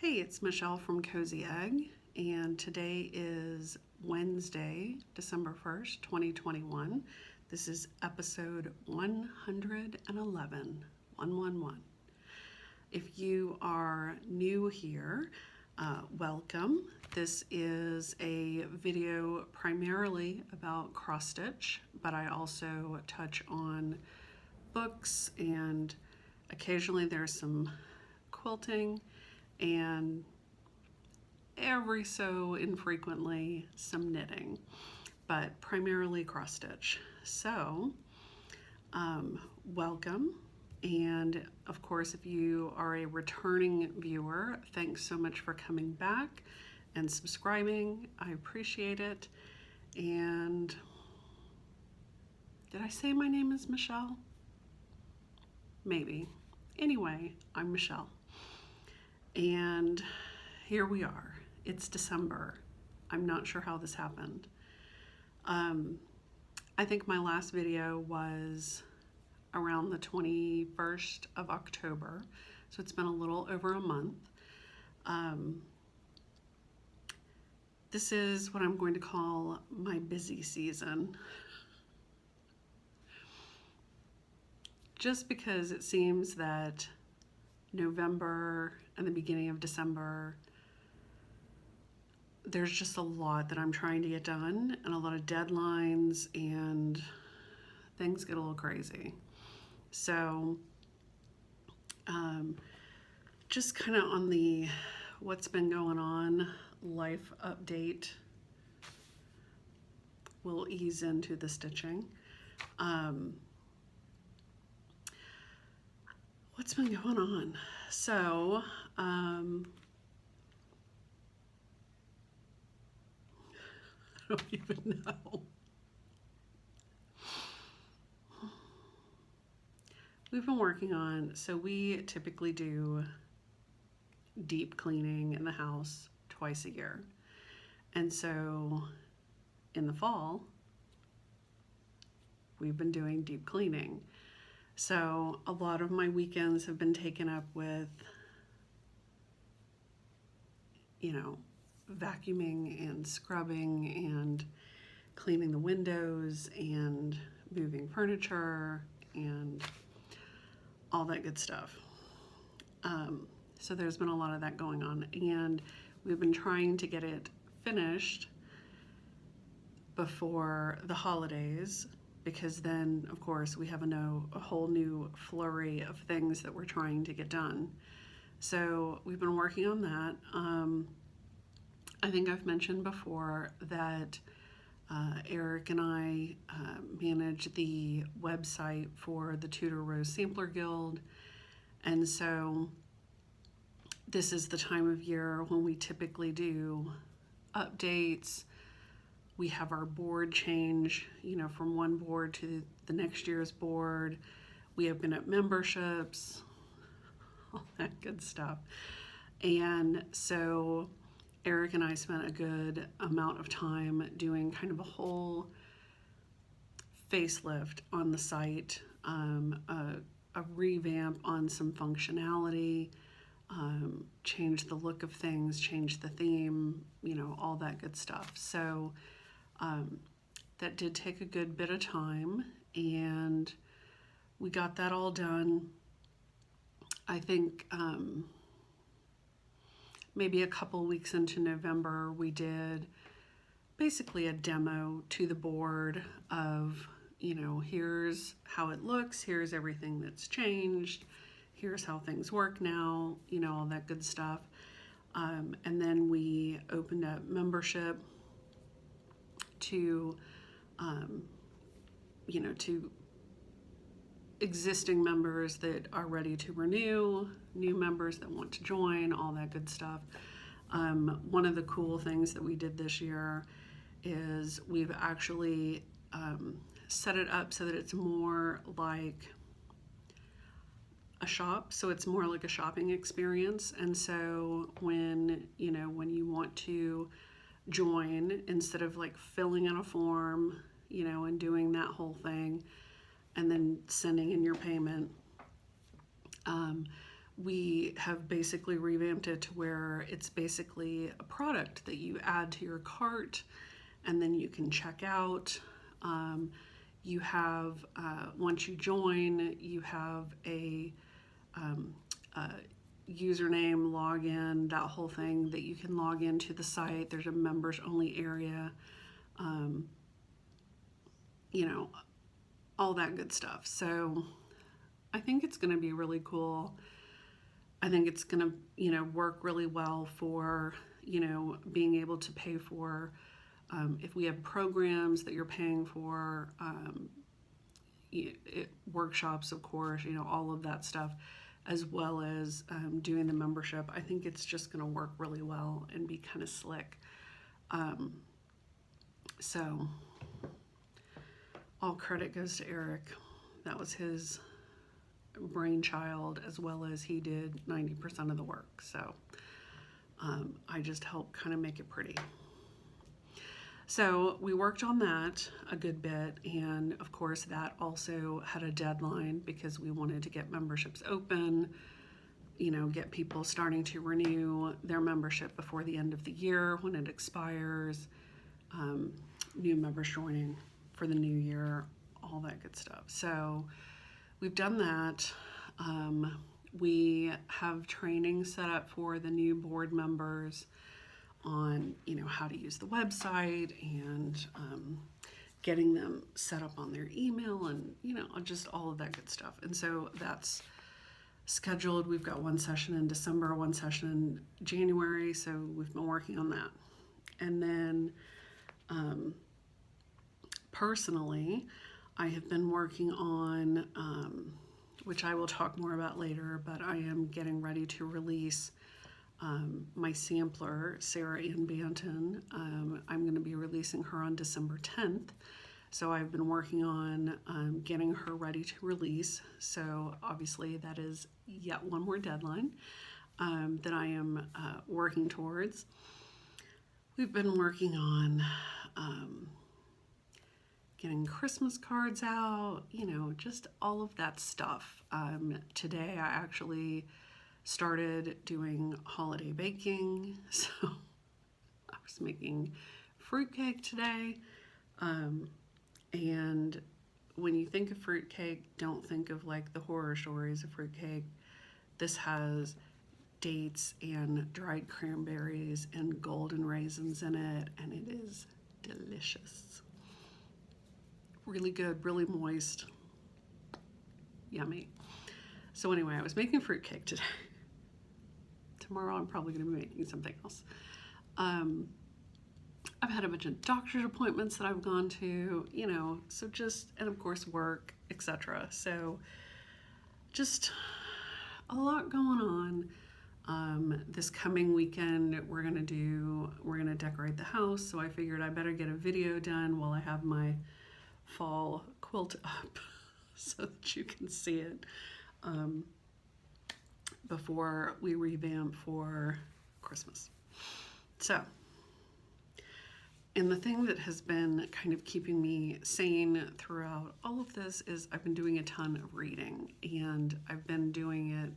Hey, it's Michelle from Cozyegg, and today is Wednesday, December 1st, 2021. This is episode 111, 111. If you are new here, welcome. This is a video primarily about cross stitch, but I also touch on books and occasionally there's some quilting and every so infrequently some knitting, but primarily cross stitch. So welcome. And of course, if you are a returning viewer, thanks so much for coming back and subscribing. I appreciate it. And did I say my name is Michelle? Maybe. Anyway, I'm Michelle. And here we are. It's December. I'm not sure how this happened. I think my last video was around the 21st of October, so it's been a little over a month. This is what I'm going to call my busy season. Just because it seems that November and the beginning of December, there's just a lot that I'm trying to get done and a lot of deadlines and things get a little crazy. So just kind of on the what's been going on life update, we'll ease into the stitching. What's been going on? So, I don't even know. We've been working on, so we typically do deep cleaning in the house twice a year. And so in the fall, we've been doing deep cleaning. So a lot of my weekends have been taken up with, vacuuming and scrubbing and cleaning the windows and moving furniture and all that good stuff. So there's been a lot of that going on, and we've been trying to get it finished before the holidays, because then, of course, we have a whole new flurry of things that we're trying to get done. So we've been working on that. I think I've mentioned before that Eric and I manage the website for the Tudor Rose Sampler Guild, and so this is the time of year when we typically do updates. We have our board change, from one board to the next year's board. We open up memberships, all that good stuff. And so Eric and I spent a good amount of time doing kind of a whole facelift on the site, a revamp on some functionality, change the look of things, change the theme, all that good stuff. So that did take a good bit of time, and we got that all done. I think maybe a couple weeks into November, we did basically a demo to the board of, here's how it looks, here's everything that's changed, here's how things work now, all that good stuff. And then we opened up membership to, to existing members that are ready to renew, new members that want to join, all that good stuff. One of the cool things that we did this year is we've actually set it up so that it's more like a shop, so it's more like a shopping experience. And so when you want to join, instead of like filling in a form, and doing that whole thing and then sending in your payment, we have basically revamped it to where it's basically a product that you add to your cart and then you can check out. You have, once you join, you have a username, login, that whole thing that you can log into the site. There's a members only area, you know, all that good stuff. So I think it's going to be really cool. I think it's going to, you know, work really well for, you know, being able to pay for, if we have programs that you're paying for, workshops, of course, you know, all of that stuff, as well as doing the membership. I think it's just going to work really well and be kind of slick. So all credit goes to Eric. That was his brainchild, as well as he did 90% of the work. So I just helped kind of make it pretty. So we worked on that a good bit, and of course that also had a deadline because we wanted to get memberships open, you know, get people starting to renew their membership before the end of the year when it expires, new members joining for the new year, all that good stuff. So we've done that. We have training set up for the new board members on, you know, how to use the website and getting them set up on their email and, you know, just all of that good stuff. And so that's scheduled. We've got one session in December, one session in January. So we've been working on that. And then personally, I have been working on, which I will talk more about later, but I am getting ready to release my sampler, Sarah Ann Banton. I'm going to be releasing her on December 10th. So I've been working on getting her ready to release. So obviously that is yet one more deadline that I am working towards. We've been working on getting Christmas cards out, you know, just all of that stuff. Today I actually started doing holiday baking, so I was making fruitcake today. And when you think of fruitcake, don't think of like the horror stories of fruitcake. This has dates and dried cranberries and golden raisins in it, and it is delicious. Really good, really moist, yummy. So anyway, I was making fruitcake today. Tomorrow I'm probably going to be making something else. I've had a bunch of doctor's appointments that I've gone to, you know, so just, and of course work, etc. So just a lot going on. This coming weekend we're going to decorate the house, so I figured I better get a video done while I have my fall quilt up so that you can see it before we revamp for Christmas. So, and the thing that has been kind of keeping me sane throughout all of this is I've been doing a ton of reading, and I've been doing it,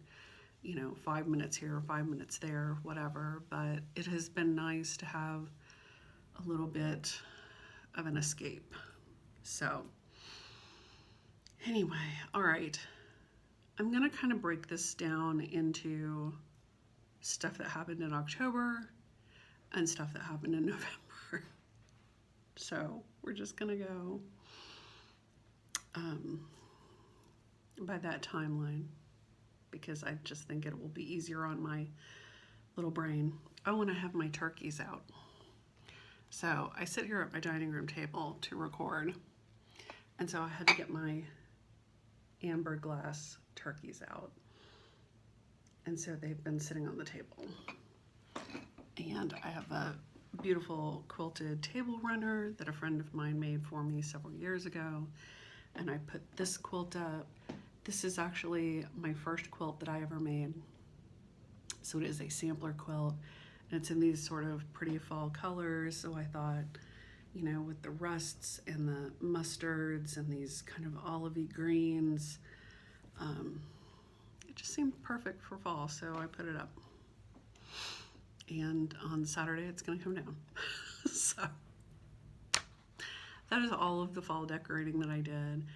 you know, 5 minutes here, 5 minutes there, whatever, but it has been nice to have a little bit of an escape. So anyway, all right. I'm going to kind of break this down into stuff that happened in October and stuff that happened in November. So we're just going to go by that timeline because I just think it will be easier on my little brain. Oh, and I have my turkeys out. So I sit here at my dining room table to record. And so I had to get my amber glass turkeys out. And so they've been sitting on the table. And I have a beautiful quilted table runner that a friend of mine made for me several years ago. And I put this quilt up. This is actually my first quilt that I ever made. So it is a sampler quilt. And it's in these sort of pretty fall colors. So I thought, you know, with the rusts and the mustards and these kind of olivey greens, it it just seemed perfect for fall, so I put it up. And on Saturday, it's gonna come down. So that is all of the fall decorating that I did.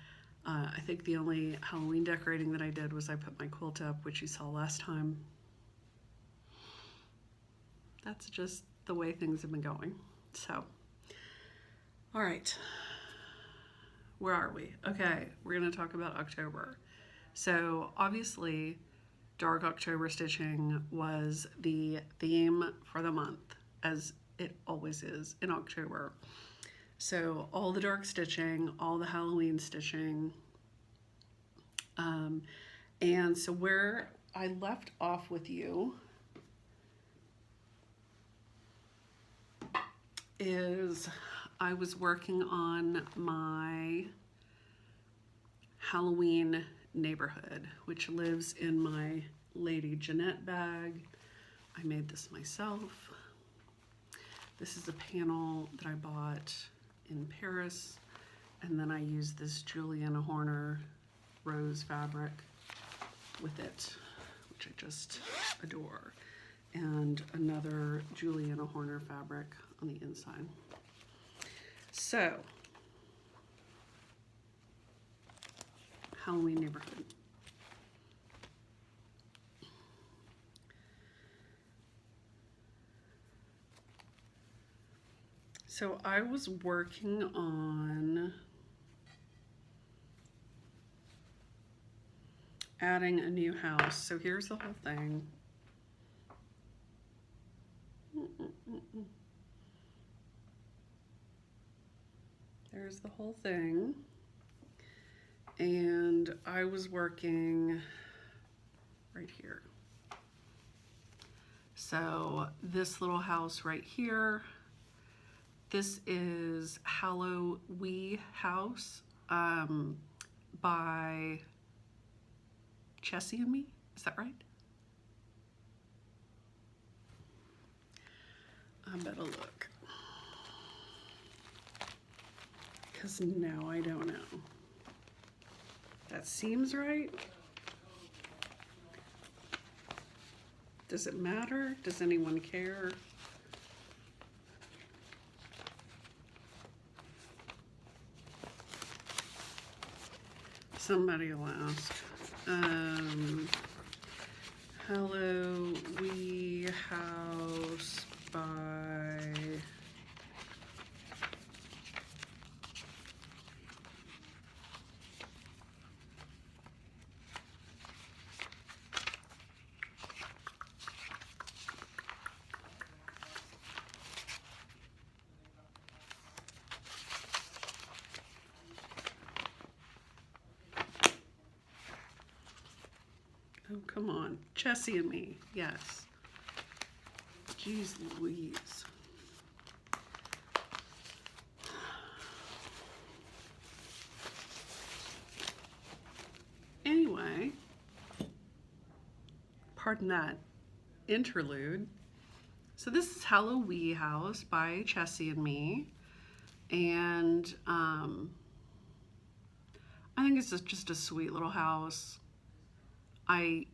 I think the only Halloween decorating that I did was I put my quilt up, which you saw last time. That's just the way things have been going. So, all right, where are we? Okay, we're gonna talk about October. So obviously, dark October stitching was the theme for the month, as it always is in October. So all the dark stitching, all the Halloween stitching. And so where I left off with you is I was working on my Halloween neighborhood, which lives in my Lady Jeanette bag. I made this myself. This is a panel that I bought in Paris, and then I used this Juliana Horner rose fabric with it, which I just adore, and another Juliana Horner fabric on the inside. So, Halloween neighborhood. So I was working on adding a new house. So here's the whole thing. There's the whole thing. And I was working right here. So this little house right here, this is Halloween House by Chessie and Me. Is that right? I better look. Because now I don't know. That seems right. Does it matter? Does anyone care? Somebody will ask. Hello, Wee House by Oh, come on. Chessie and Me. Yes. Jeez Louise. Anyway, pardon that interlude. So this is Halloween House by Chessie and Me. And I think it's just a sweet little house. I,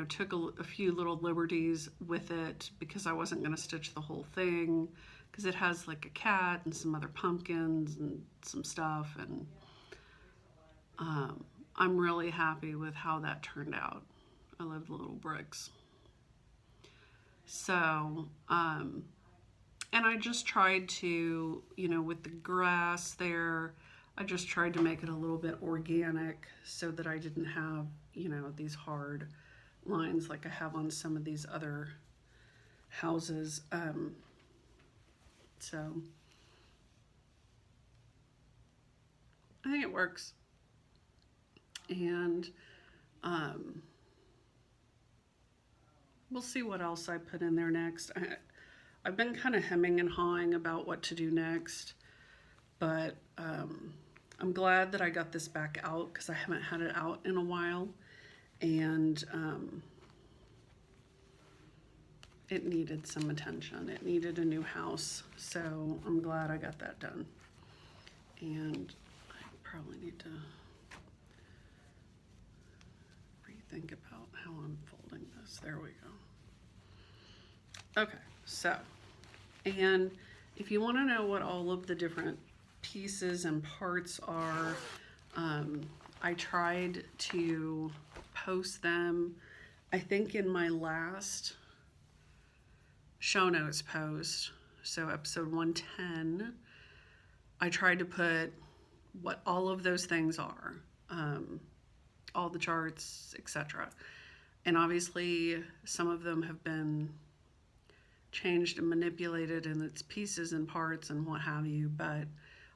took a few little liberties with it because I wasn't going to stitch the whole thing, because it has like a cat and some other pumpkins and some stuff, and I'm really happy with how that turned out. I love the little bricks. So, and I just tried to, with the grass there, I just tried to make it a little bit organic so that I didn't have, these hard lines like I have on some of these other houses. So I think it works. And we'll see what else I put in there next. I've been kind of hemming and hawing about what to do next, but I'm glad that I got this back out because I haven't had it out in a while, and it needed some attention. It needed a new house, so I'm glad I got that done. And I probably need to read think about how I'm folding this. There we go. Okay, so, and if you want to know what all of the different pieces and parts are, I tried to post them, I think in my last show notes post, so episode 110, I tried to put what all of those things are, all the charts, etc. And obviously some of them have been changed and manipulated in its pieces and parts and what have you, but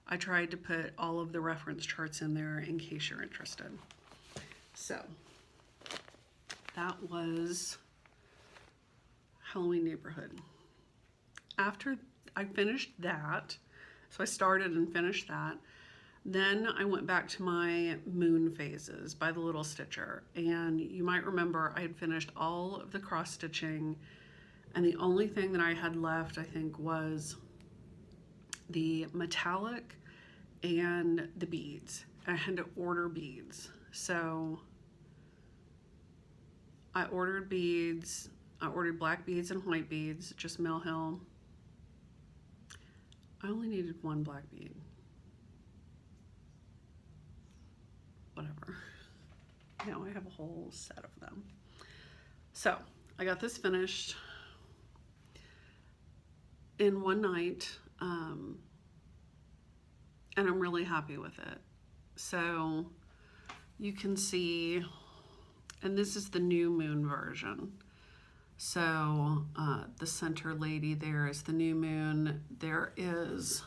I tried to put all of the reference charts in there in case you're interested. So that was Halloween Neighborhood. After I finished that, so I started and finished that, then I went back to my moon phases by the Little Stitcher. And you might remember I had finished all of the cross stitching, and the only thing that I had left, I think, was the metallic and the beads. I had to order beads. So I ordered beads. I ordered black beads and white beads, just Mill Hill. I only needed one black bead. Whatever. Now I have a whole set of them. So I got this finished in one night, and I'm really happy with it. So you can see, and this is the new moon version. So the center lady there is the new moon. There is,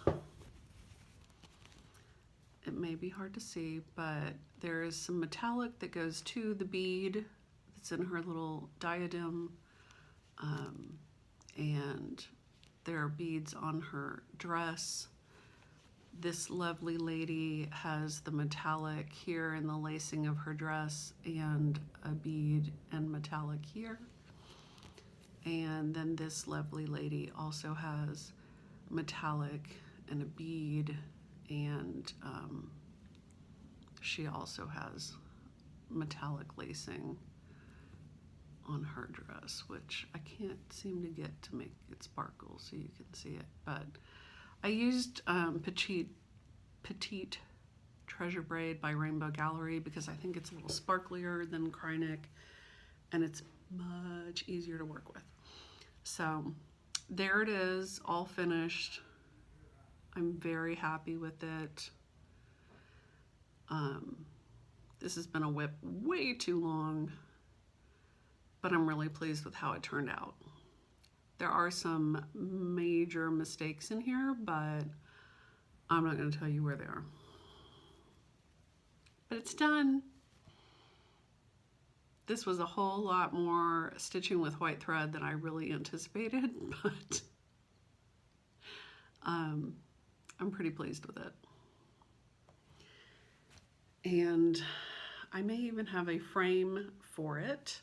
it may be hard to see, but there is some metallic that goes to the bead that's in her little diadem, and there are beads on her dress. This lovely lady has the metallic here in the lacing of her dress and a bead and metallic here. And then this lovely lady also has metallic and a bead, and she also has metallic lacing on her dress, which I can't seem to get to make it sparkle so you can see it. But I used Petite Treasure Braid by Rainbow Gallery because I think it's a little sparklier than Krynic, and it's much easier to work with. So there it is, all finished. I'm very happy with it. This has been a whip way too long, but I'm really pleased with how it turned out. There are some major mistakes in here, but I'm not going to tell you where they are. But it's done. This was a whole lot more stitching with white thread than I really anticipated, but I'm pretty pleased with it. And I may even have a frame for it.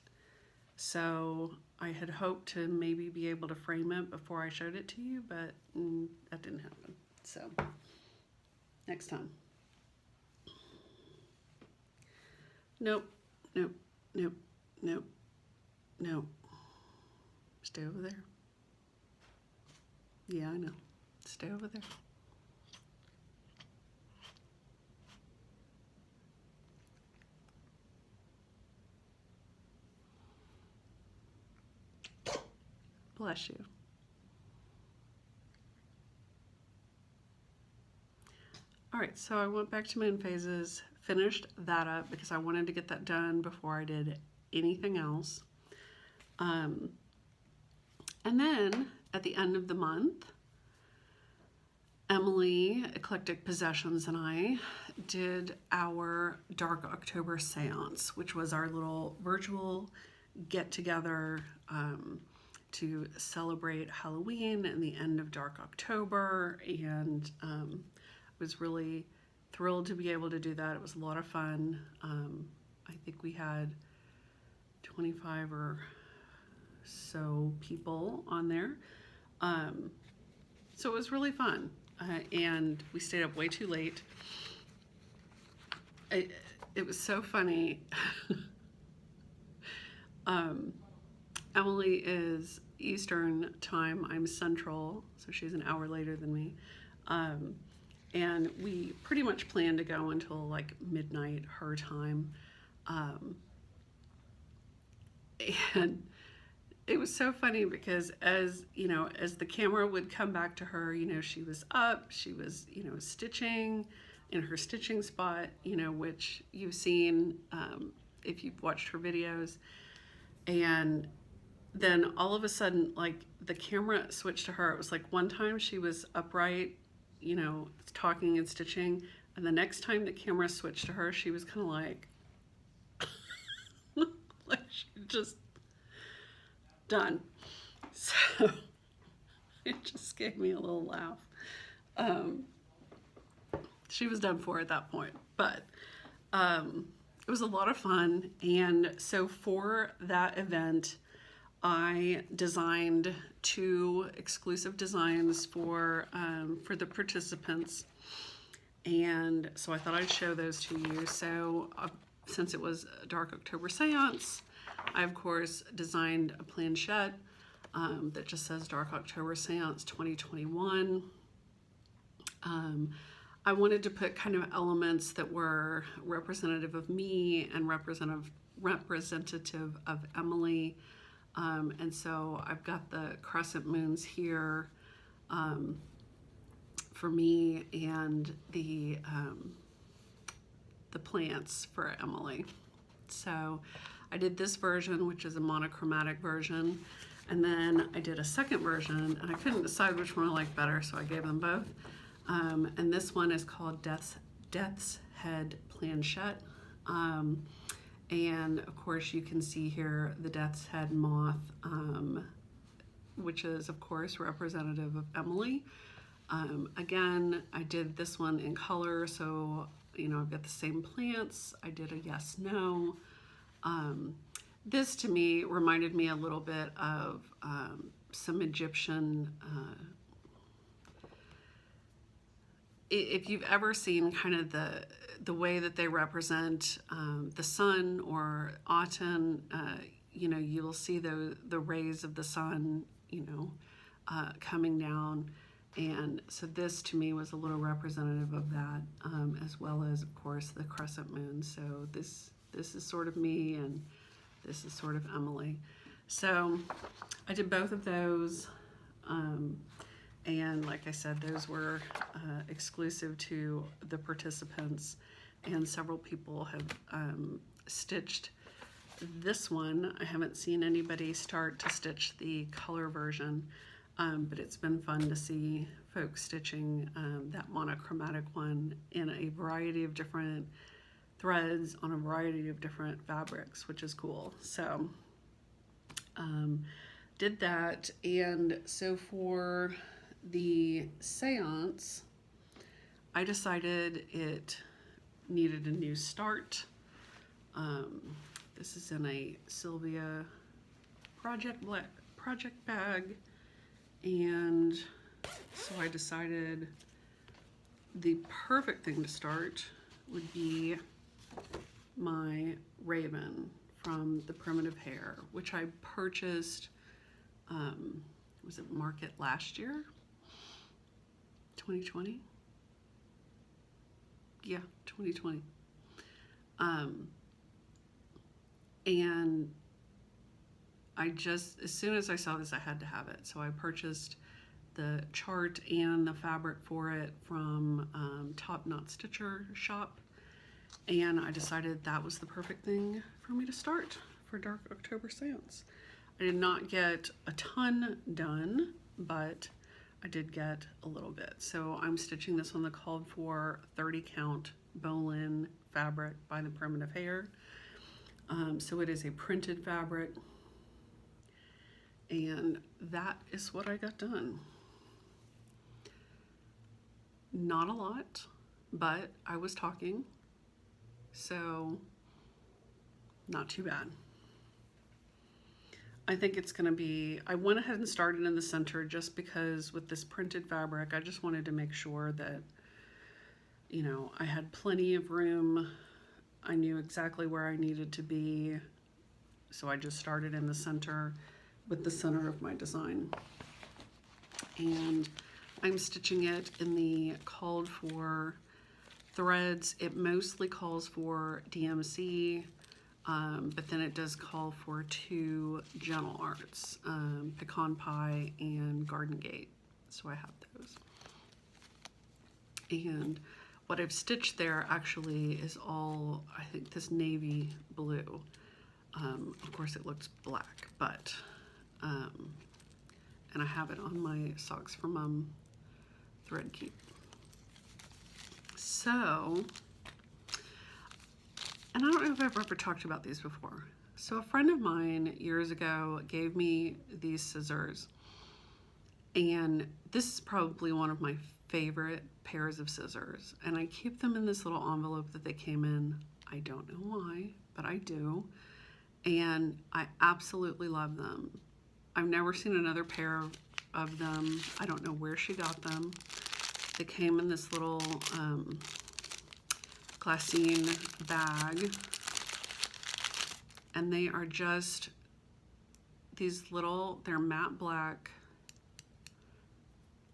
So I had hoped to maybe be able to frame it before I showed it to you, but that didn't happen. So next time. Nope, nope, nope, nope, nope. Stay over there. Yeah, I know. Stay over there. Bless you. All right, so I went back to moon phases, finished that up because I wanted to get that done before I did anything else. And then at the end of the month, Emily, Eclectic Possessions, and I did our Dark October Seance, which was our little virtual get-together to celebrate Halloween and the end of Dark October, and was really thrilled to be able to do that. It was a lot of fun. I think we had 25 or so people on there. So it was really fun. And we stayed up way too late. It was so funny. Um, Emily is Eastern time. I'm Central, so she's an hour later than me. Um, and we pretty much plan to go until like midnight her time. Um, and it was so funny because as you know, as the camera would come back to her, you know, she was up, she was, you know, stitching in her stitching spot, you know, which you've seen if you've watched her videos. And then all of a sudden, like the camera switched to her. It was like one time she was upright, you know, talking and stitching, and the next time the camera switched to her, she was kind of like, like she just done. So it just gave me a little laugh. Um, she was done for at that point, but it was a lot of fun. And so for that event, I designed 2 exclusive designs for the participants, and so I thought I'd show those to you. So since it was a Dark October Seance, I of course designed a planchette that just says Dark October Seance 2021. I wanted to put kind of elements that were representative of me and representative of Emily. And so I've got the crescent moons here for me, and the plants for Emily. So I did this version, which is a monochromatic version, and then I did a second version, and I couldn't decide which one I liked better, so I gave them both. And this one is called Death's Head Planchette. And of course you can see here the Death's Head moth, which is of course representative of Emily. Again, I did this one in color, so you know I've got the same plants. I did a yes, no. This to me reminded me a little bit of some Egyptian, if you've ever seen kind of the way that they represent the sun or Aten, you know, you'll see the rays of the sun, you know, coming down. And so this to me was a little representative of that, as well as of course the crescent moon. So this is sort of me, and this is sort of Emily. So I did both of those. And like I said, those were exclusive to the participants, and several people have stitched this one. I haven't seen anybody start to stitch the color version, but it's been fun to see folks stitching that monochromatic one in a variety of different threads on a variety of different fabrics, which is cool. So did that. And so for the seance, I decided it needed a new start. This is in a Sylvia project bag, and so I decided the perfect thing to start would be my raven from the Primitive Hare, which I purchased, was it Market last year? 2020? Yeah, 2020. And I just, as soon as I saw this, I had to have it. So I purchased the chart and the fabric for it from Top Knot Stitcher shop. And I decided that was the perfect thing for me to start for Dark October Seance. I did not get a ton done, but I did get a little bit. So I'm stitching this on the called for 30 count bowline fabric by the Primitive Hare. So it is a printed fabric, and that is what I got done. Not a lot, but I was talking, so not too bad. I think it's going to be, I went ahead and started in the center just because with this printed fabric, I just wanted to make sure that, you know, I had plenty of room. I knew exactly where I needed to be. So I just started in the center with the center of my design. And I'm stitching it in the called for threads. It mostly calls for DMC, but then it does call for 2 gentle arts, Pecan Pie and Garden Gate. So I have those. And what I've stitched there actually is all, I think, this navy blue. Of course it looks black, but, and I have it on my Socks for Mum thread keep. So, and I don't know if I've ever talked about these before. So a friend of mine years ago gave me these scissors, and this is probably one of my favorite pairs of scissors, and I keep them in this little envelope that they came in. I don't know why, but I do, and I absolutely love them. I've never seen another pair of them. I don't know where she got them. They came in this little glassine bag, and they are just these little, they're matte black,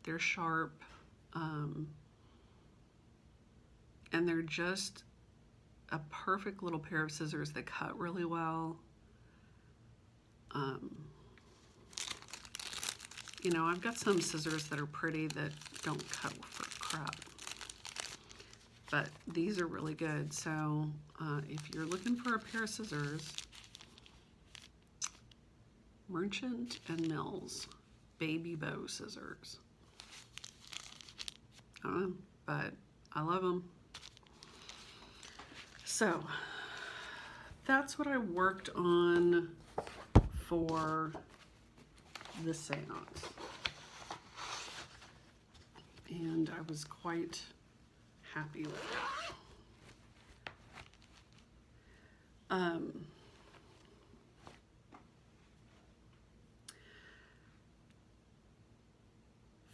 they're sharp, and they're just a perfect little pair of scissors that cut really well. You know, I've got some scissors that are pretty that don't cut for crap, but these are really good. So if you're looking for a pair of scissors, Merchant and Mills baby bow scissors. I don't know, but I love them. So that's what I worked on for the seance, and I was quite happy with it.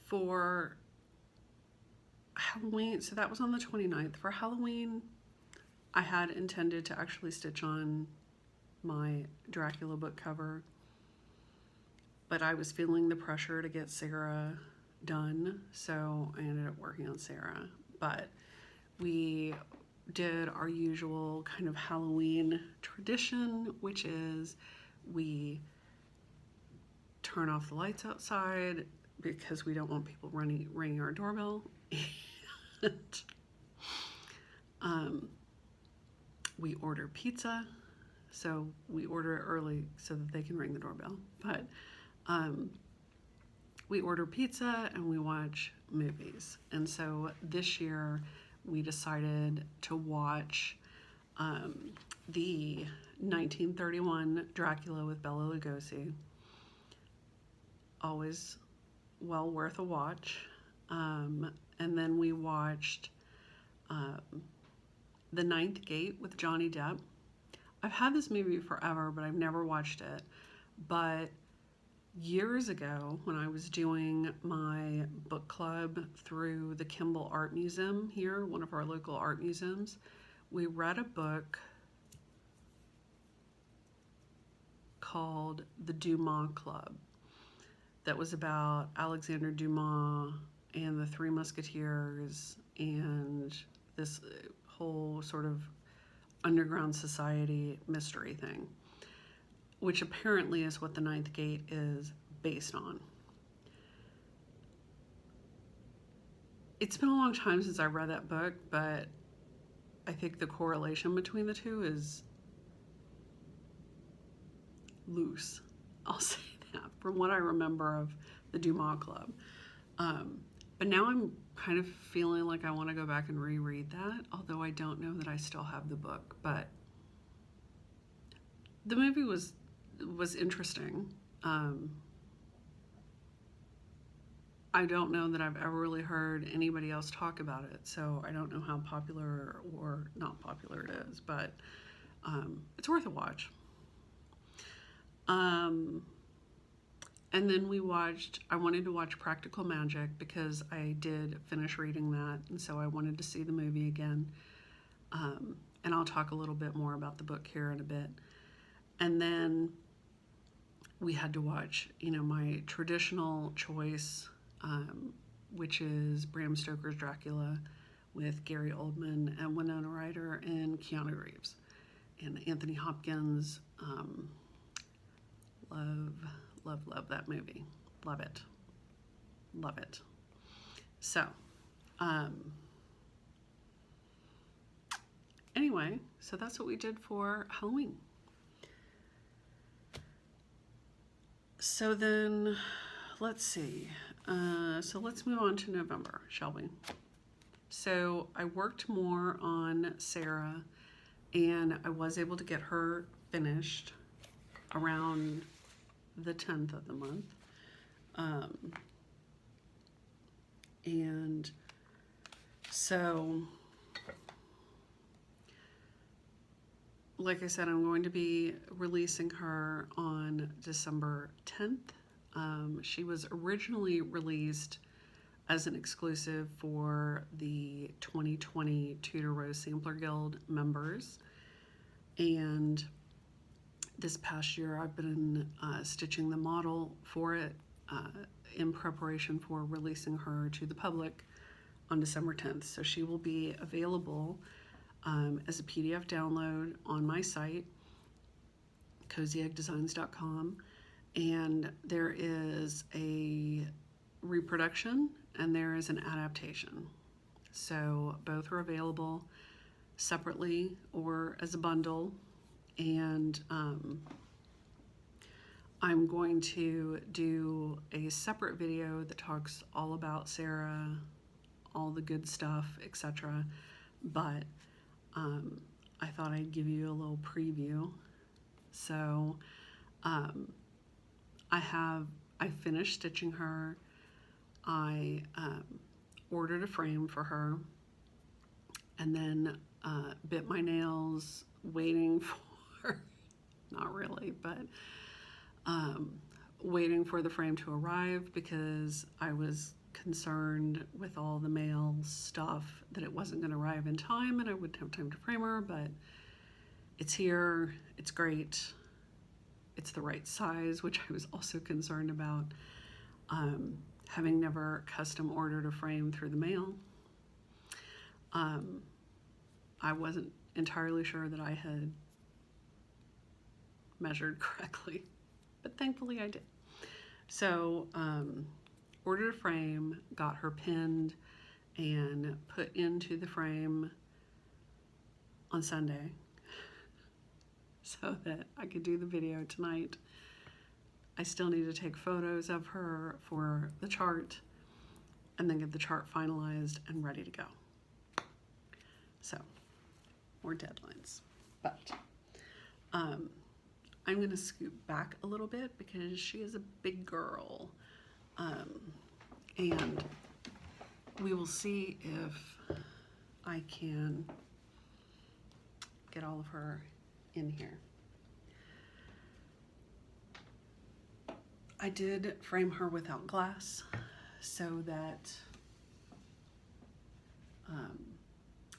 For Halloween, so that was on the 29th. For Halloween, I had intended to actually stitch on my Dracula book cover, but I was feeling the pressure to get Sarah done, so I ended up working on Sarah. But we did our usual kind of Halloween tradition, which is we turn off the lights outside because we don't want people ringing our doorbell. And we order pizza, so we order it early so that they can ring the doorbell. But we order pizza and we watch movies. And so this year we decided to watch the 1931 Dracula with Bela Lugosi. Always well worth a watch. And then we watched The Ninth Gate with Johnny Depp. I've had this movie forever, but I've never watched it. But years ago, when I was doing my book club through the Kimball Art Museum here, one of our local art museums, we read a book called The Dumas Club that was about Alexander Dumas and the Three Musketeers and this whole sort of underground society mystery thing, which apparently is what The Ninth Gate is based on. It's been a long time since I read that book, but I think the correlation between the two is loose. I'll say that from what I remember of the Dumas Club. But now I'm kind of feeling like I want to go back and reread that, although I don't know that I still have the book. But the movie was interesting. I don't know that I've ever really heard anybody else talk about it, so I don't know how popular or not popular it is, but it's worth a watch. And then I wanted to watch Practical Magic because I did finish reading that, and so I wanted to see the movie again. And I'll talk a little bit more about the book here in a bit. And then we had to watch, my traditional choice, which is Bram Stoker's Dracula with Gary Oldman and Winona Ryder and Keanu Reeves and Anthony Hopkins. Love that movie. Love it. Love it. So, anyway, so that's what we did for Halloween. So then, let's see. So let's move on to November, shall we? So I worked more on Sarah, and I was able to get her finished around the 10th of the month. And so, like I said, I'm going to be releasing her on December 10th. She was originally released as an exclusive for the 2020 Tudor Rose Sampler Guild members. And this past year, I've been stitching the model for it in preparation for releasing her to the public on December 10th. So she will be available as a PDF download on my site, CozyEggDesigns.com. And there is a reproduction and there is an adaptation. So both are available separately or as a bundle. And I'm going to do a separate video that talks all about Sarah, all the good stuff, etc. But I thought I'd give you a little preview. So I finished stitching her. I ordered a frame for her, and then bit my nails waiting for, not really, but waiting for the frame to arrive because I was concerned with all the mail stuff that it wasn't going to arrive in time and I wouldn't have time to frame her, but it's here, it's great, it's the right size, which I was also concerned about, having never custom ordered a frame through the mail. I wasn't entirely sure that I had measured correctly, but thankfully I did. So ordered a frame, got her pinned and put into the frame on Sunday so that I could do the video tonight. I still need to take photos of her for the chart and then get the chart finalized and ready to go. So, more deadlines. But I'm going to scoot back a little bit because she is a big girl. And we will see if I can get all of her in here. I did frame her without glass so that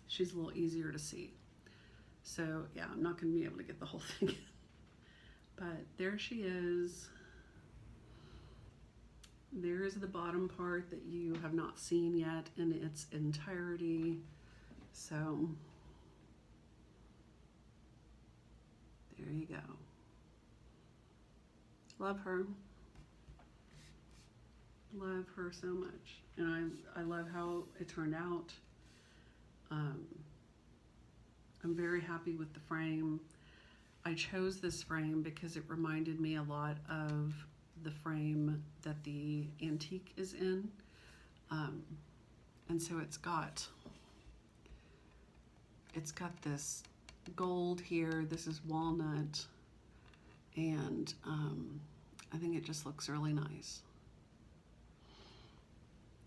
she's a little easier to see. So yeah, I'm not going to be able to get the whole thing in. But there she is. There's the bottom part that you have not seen yet in its entirety. So there you go. Love her. Love her so much. And I love how it turned out. I'm very happy with the frame. I chose this frame because it reminded me a lot of the frame that the antique is in. And so it's got this gold here. This is walnut. And I think it just looks really nice.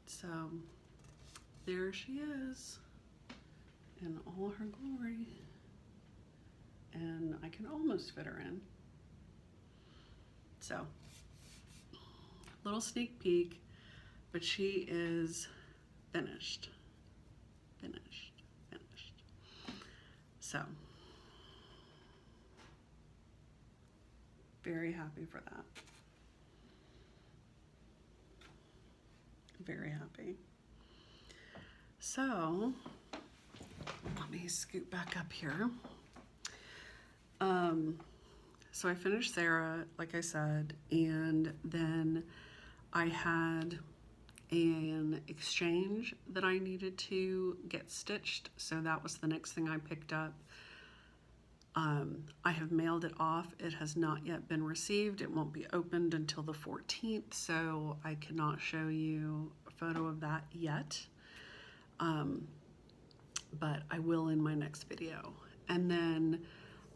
So there she is in all her glory. And I can almost fit her in. So, little sneak peek, but she is finished. Finished. So, very happy for that. Very happy. So let me scoot back up here. So I finished Sarah, like I said, and then I had an exchange that I needed to get stitched. So that was the next thing I picked up. I have mailed it off. It has not yet been received. It won't be opened until the 14th, so I cannot show you a photo of that yet. But I will in my next video. And then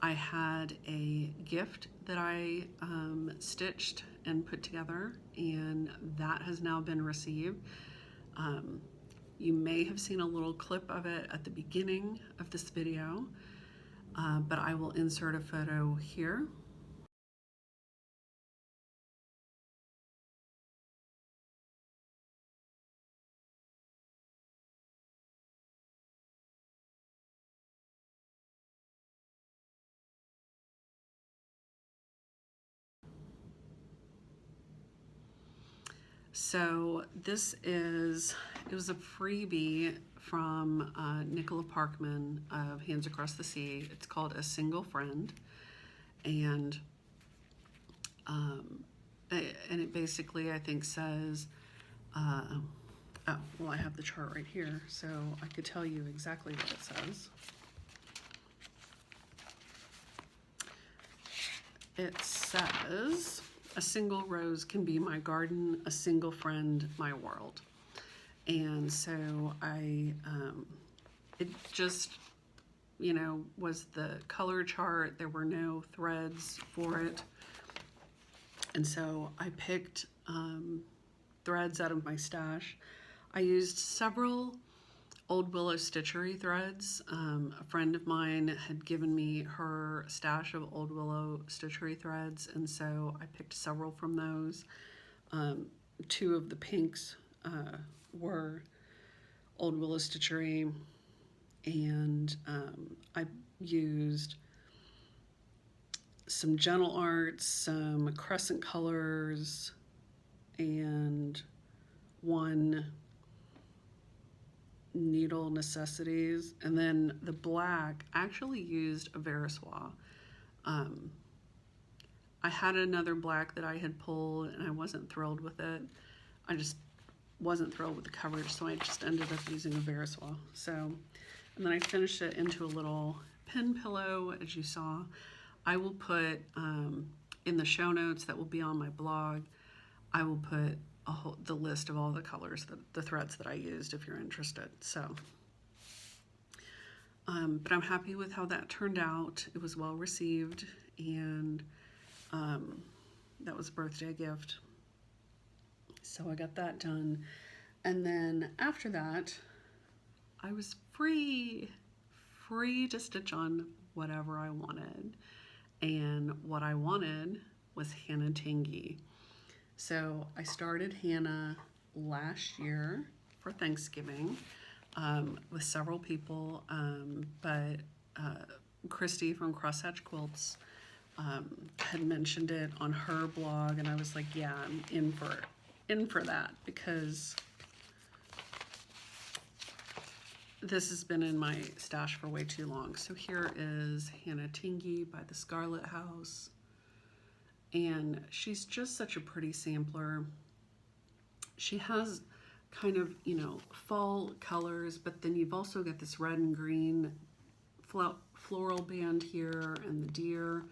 I had a gift that I stitched and put together, and that has now been received. You may have seen a little clip of it at the beginning of this video, but I will insert a photo here. So this is, it was a freebie from Nicola Parkman of Hands Across the Sea. It's called A Single Friend. And it basically, I think, says, oh, well, I have the chart right here, so I could tell you exactly what it says. It says, a single rose can be my garden, a single friend, my world. And so it just, you know, was the color chart. There were no threads for it. And so I picked threads out of my stash. I used several Old Willow Stitchery threads. A friend of mine had given me her stash of Old Willow Stitchery threads, and so I picked several from those. Two of the pinks were Old Willow Stitchery, and I used some Gentle Arts, some Crescent Colors, and one Needle Necessities. And then the black, I actually used a Veriswa. I had another black that I had pulled and I wasn't thrilled with it. I just wasn't thrilled with the coverage, so I just ended up using a Veriswa. So, and then I finished it into a little pin pillow, as you saw. I will put in the show notes that will be on my blog, I will put the list of all the colors, the threads that I used, if you're interested. So, but I'm happy with how that turned out. It was well received, and that was a birthday gift. So I got that done. And then after that, I was free to stitch on whatever I wanted. And what I wanted was Hannah Tingy. So I started Hannah last year for Thanksgiving with several people, but Christy from Crosshatch Quilts had mentioned it on her blog, and I was like, yeah, I'm in for that, because this has been in my stash for way too long. So here is Hannah Tingy by the Scarlet House. And she's just such a pretty sampler. She has kind of, you know, fall colors, but then you've also got this red and green floral band here, and the deer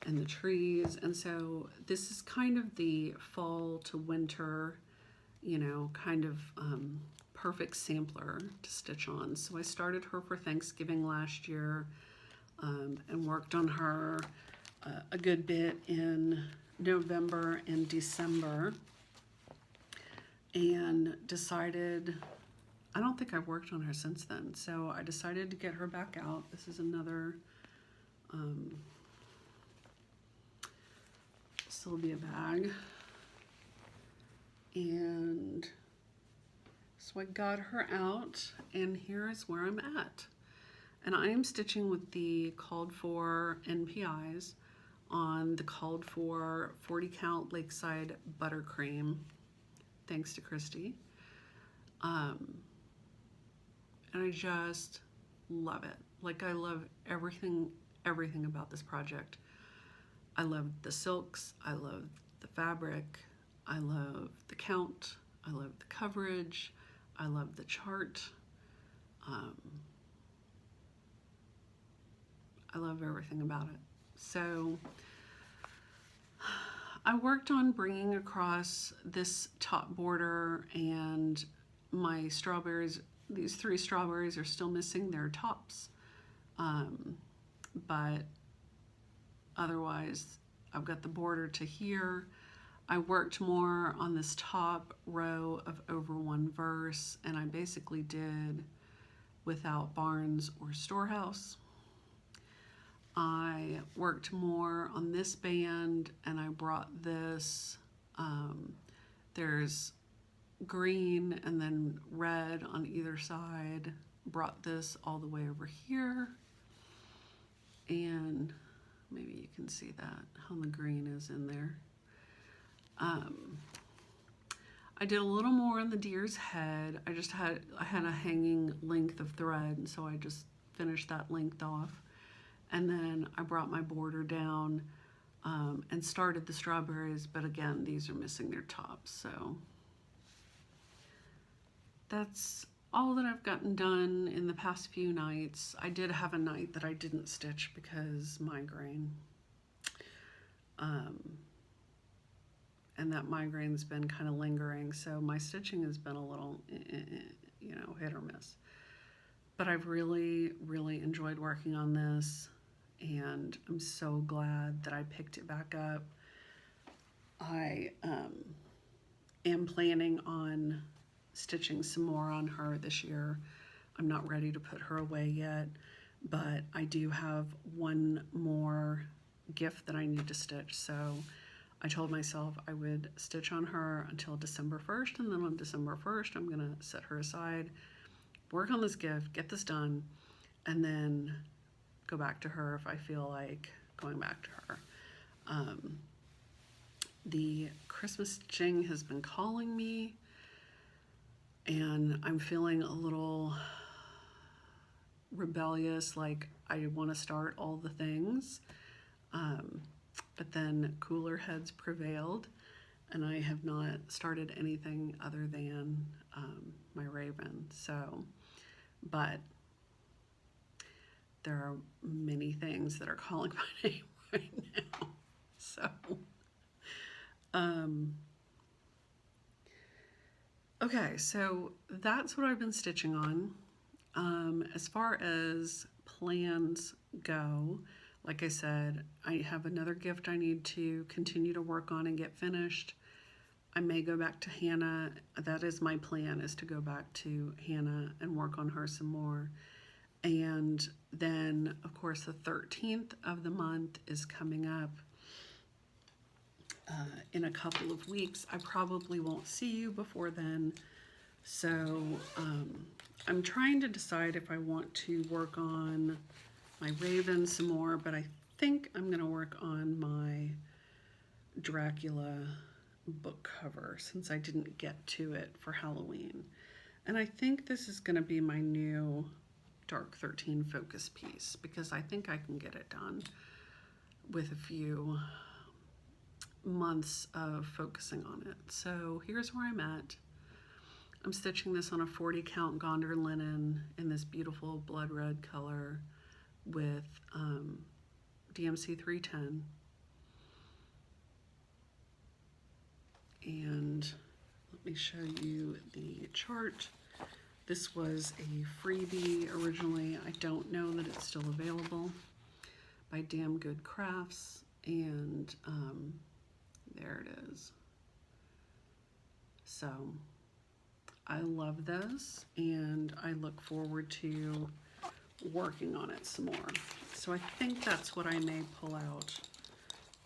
and the trees. And so this is kind of the fall to winter, you know, kind of perfect sampler to stitch on. So I started her for Thanksgiving last year and worked on her a good bit in November and December, and decided, I don't think I've worked on her since then, so I decided to get her back out. This is another Sylvia bag, and so I got her out, and here is where I'm at. And I am stitching with the called for NPIs on the called for 40 count Lakeside buttercream, thanks to Christy. And I just love it. Like, I love everything about this project. I love the silks, I love the fabric, I love the count, I love the coverage, I love the chart. I love everything about it. So I worked on bringing across this top border, and my strawberries, these 3 strawberries are still missing their tops. But otherwise, I've got the border to here. I worked more on this top row of over 1 verse, and I basically did without barns or storehouse. I worked more on this band, and I brought this, there's green and then red on either side. Brought this all the way over here, and maybe you can see that, how the green is in there. I did a little more on the deer's head. I had a hanging length of thread, and so I just finished that length off. And then I brought my border down and started the strawberries, but again, these are missing their tops. So that's all that I've gotten done in the past few nights. I did have a night that I didn't stitch because migraine. And that migraine's been kind of lingering, so my stitching has been a little, you know, hit or miss. But I've really, really enjoyed working on this, and I'm so glad that I picked it back up. I am planning on stitching some more on her this year. I'm not ready to put her away yet, but I do have one more gift that I need to stitch. So I told myself I would stitch on her until December 1st, and then on December 1st, I'm gonna set her aside, work on this gift, get this done, and then go back to her if I feel like going back to her. The Christmas stitching has been calling me, and I'm feeling a little rebellious, like I want to start all the things, but then cooler heads prevailed, and I have not started anything other than my raven. So, but there are many things that are calling my name right now. So, okay, so that's what I've been stitching on. As far as plans go, like I said, I have another gift I need to continue to work on and get finished. I may go back to Hannah. That is my plan, is to go back to Hannah and work on her some more. And then, of course, the 13th of the month is coming up in a couple of weeks. I probably won't see you before then. So I'm trying to decide if I want to work on my raven some more, but I think I'm going to work on my Dracula book cover since I didn't get to it for Halloween. And I think this is going to be my new Dark 13 focus piece, because I think I can get it done with a few months of focusing on it. So here's where I'm at. I'm stitching this on a 40 count Gonder linen in this beautiful blood red color with DMC 310. And let me show you the chart. This was a freebie originally. I don't know that it's still available, by Damn Good Crafts, and there it is. So I love this, and I look forward to working on it some more. So I think that's what I may pull out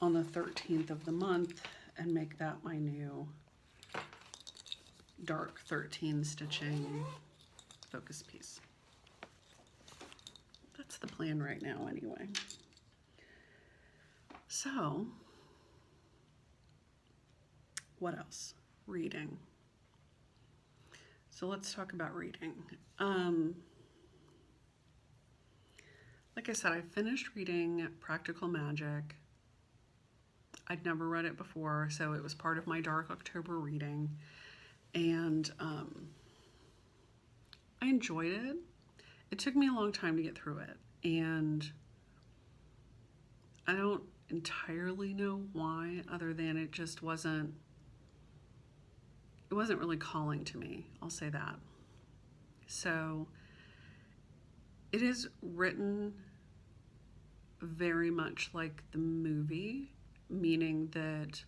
on the 13th of the month and make that my new Dark 13 stitching focus piece. That's the plan right now anyway. So, what else? Reading. So let's talk about reading. Like I said, I finished reading Practical Magic. I'd never read it before, so it was part of my Dark October reading. And I enjoyed it. It took me a long time to get through it. And I don't entirely know why, other than it just wasn't really calling to me. I'll say that. So it is written very much like the movie, meaning that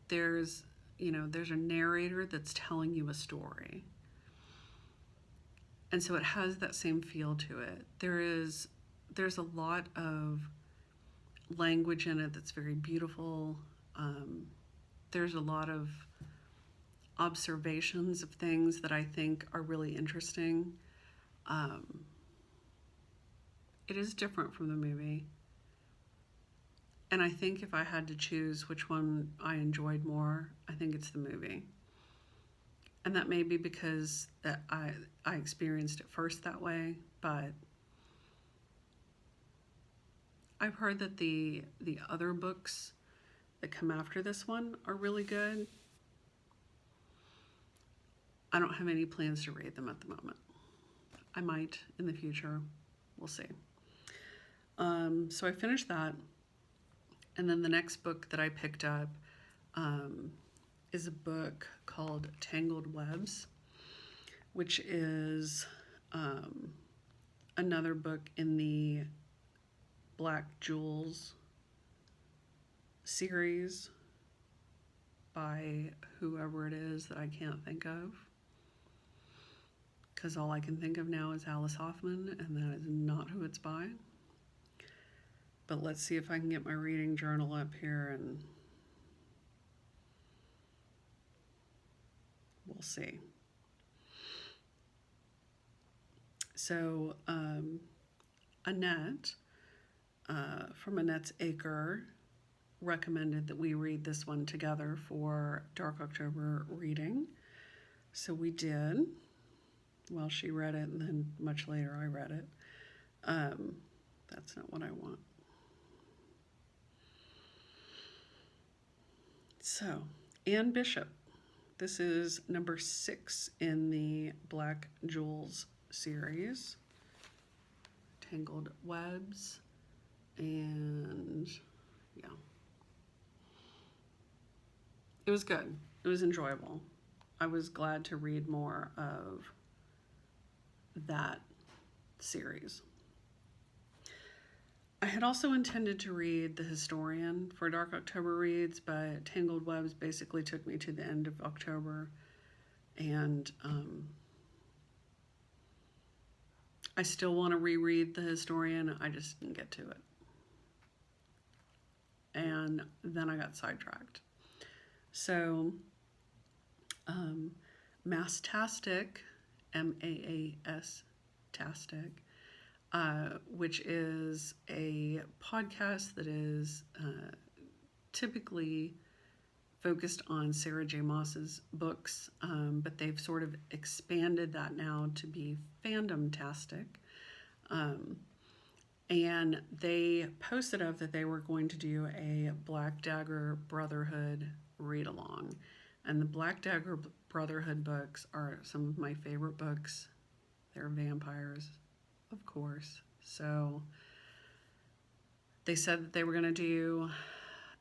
there's a narrator that's telling you a story. And so it has that same feel to it. There's a lot of language in it that's very beautiful. There's a lot of observations of things that I think are really interesting. It is different from the movie. And I think if I had to choose which one I enjoyed more, I think it's the movie. And that may be because that I experienced it first that way, but I've heard that the other books that come after this one are really good. I don't have any plans to read them at the moment. I might in the future. We'll see. So I finished that. And then the next book that I picked up is a book called Tangled Webs, which is another book in the Black Jewels series by whoever it is that I can't think of, because all I can think of now is Alice Hoffman, and that is not who it's by. But let's see if I can get my reading journal up here, and we'll see. So Annette from Annette's Acre recommended that we read this one together for Dark October reading. So we did. Well, she read it, and then much later I read it. That's not what I want. So, Anne Bishop. This is number 6 in the Black Jewels series. Tangled Webs. And yeah. It was good. It was enjoyable. I was glad to read more of that series. I had also intended to read The Historian for Dark October reads, but Tangled Webs basically took me to the end of October, and I still want to reread The Historian. I just didn't get to it. And then I got sidetracked. So, Maastastic, M-A-A-S-tastic, which is a podcast that is typically focused on Sarah J. Maas's books, but they've sort of expanded that now to be Fandomtastic. And they posted up that they were going to do a Black Dagger Brotherhood read-along. And the Black Dagger Brotherhood books are some of my favorite books. They're vampires, of course. So they said that they were going to do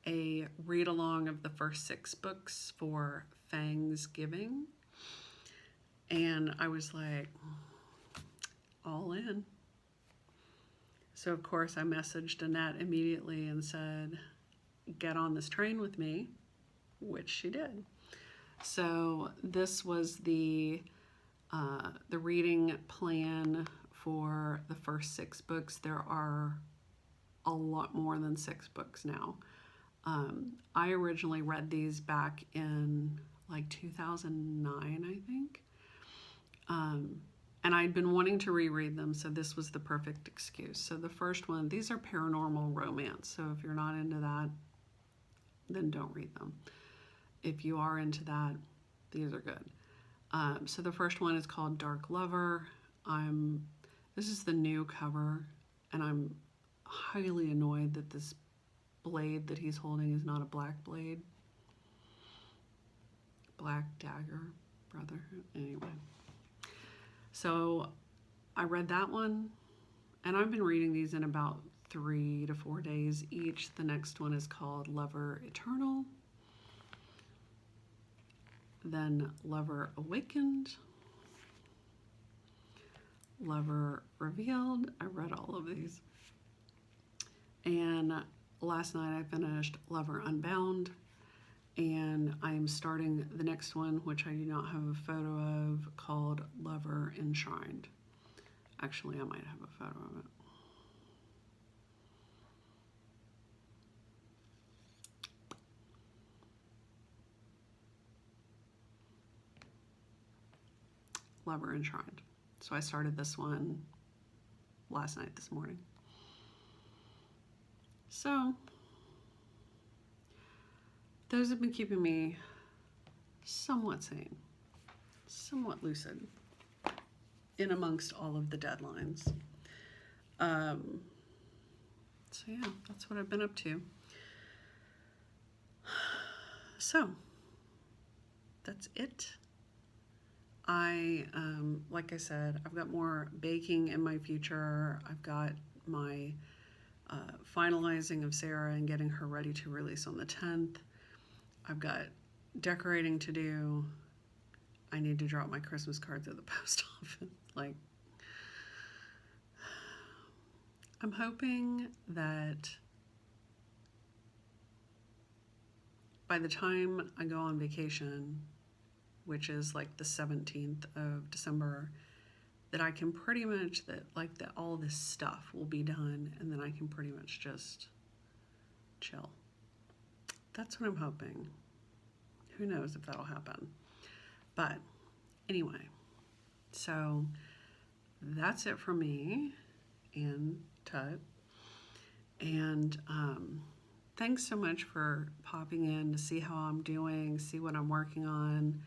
a read-along of the first 6 books for Fangsgiving. And I was like, all in. So, of course, I messaged Annette immediately and said, get on this train with me, which she did. So this was the reading plan for the first 6 books. There are a lot more than 6 books now. I originally read these back in like 2009, I think. And I'd been wanting to reread them, so this was the perfect excuse. So the first one, these are paranormal romance. So if you're not into that, then don't read them. If you are into that, these are good. So the first one is called Dark Lover. This is the new cover, and I'm highly annoyed that this blade that he's holding is not a black blade. Black Dagger, Brotherhood. Anyway. So I read that one, and I've been reading these in about 3 to 4 days each. The next one is called Lover Eternal. Then Lover Awakened. Lover Revealed. I read all of these. And last night I finished Lover Unbound. And I'm starting the next one, which I do not have a photo of, called Lover Enshrined. Actually, I might have a photo of it. Lover Enshrined. So I started this one last night, this morning. So those have been keeping me somewhat sane, somewhat lucid in amongst all of the deadlines. So yeah, that's what I've been up to. So that's it. Like I said, I've got more baking in my future. I've got my finalizing of Sarah and getting her ready to release on the 10th. I've got decorating to do. I need to drop my Christmas cards at the post office. Like, I'm hoping that by the time I go on vacation, which is like the 17th of December, that I can pretty much, that all this stuff will be done, and then I can pretty much just chill. That's what I'm hoping. Who knows if that'll happen. But anyway, so that's it for me and Tut. And thanks so much for popping in to see how I'm doing, see what I'm working on.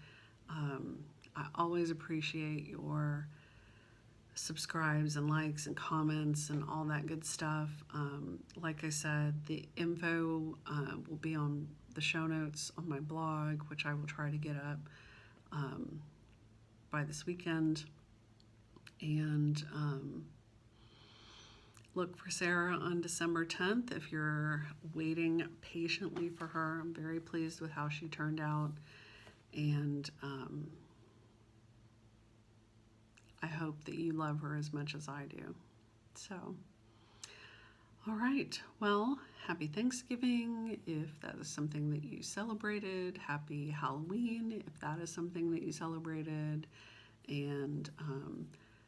I always appreciate your subscribes and likes and comments and all that good stuff. Like I said, the info will be on the show notes on my blog, which I will try to get up by this weekend. And look for Sarah on December 10th if you're waiting patiently for her. I'm very pleased with how she turned out. And I hope that you love her as much as I do. So, all right. Well, happy Thanksgiving if that is something that you celebrated. Happy Halloween if that is something that you celebrated. And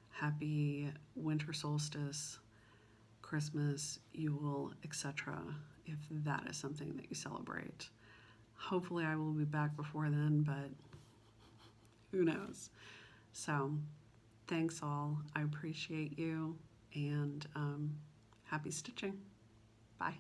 happy winter solstice, Christmas, Yule, etc. if that is something that you celebrate. Hopefully I will be back before then, but who knows. So thanks all. I appreciate you, and happy stitching. Bye.